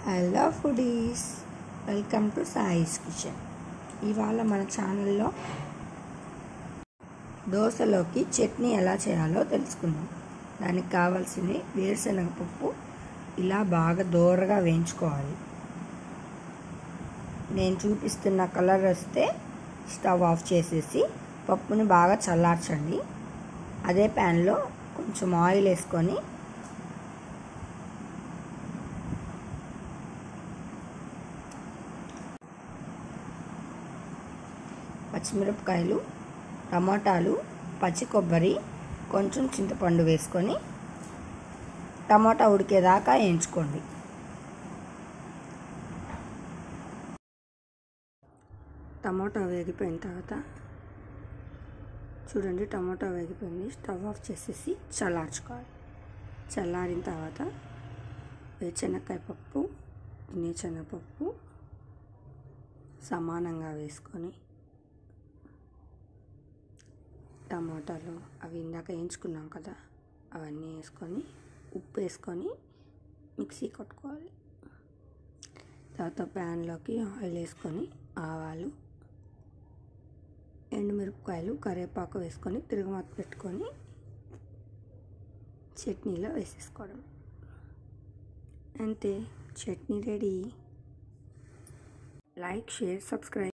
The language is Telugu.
Hello foodies, welcome to Sai's kitchen. ఇవాళ మన ఛానల్లో దోశలోకి చట్నీ ఎలా చేయాలో తెలుసుకుందాం. దానికి కావాల్సింది వేరుశనగ పప్పు ఇలా బాగా దోరగా వేయించుకోవాలి. నేను చూపిస్తున్న కలర్ వస్తే స్టవ్ ఆఫ్ చేసేసి పప్పుని బాగా చల్లార్చండి. అదే ప్యాన్లో కొంచెం ఆయిల్ వేసుకొని పచ్చిమిరపకాయలు, టమాటాలు, పచ్చి కొబ్బరి, కొంచెం చింతపండు వేసుకొని టమాటా ఉడికేదాకా వేయించుకోండి. టమాటా వేగిపోయిన తర్వాత చూడండి, టమాటా వేగిపోయింది. స్టవ్ ఆఫ్ చేసేసి చల్లార్చుకోవాలి. చల్లారిన తర్వాత వేరుశనగకాయ పప్పు, శనగపప్పు సమానంగా వేసుకొని టమాటాలు అవి ఇందాక వేయించుకున్నాం కదా, అవన్నీ వేసుకొని ఉప్పు వేసుకొని మిక్సీ కొట్టుకోవాలి. తర్వాత ప్యాన్లోకి ఆయిల్ వేసుకొని ఆవాలు, ఎండుమిరపకాయలు, కరివేపాకు వేసుకొని తిరుగుమాత పెట్టుకొని చట్నీలో వేసేసుకోవడం. అంతే, chutney ready. Like, share, subscribe.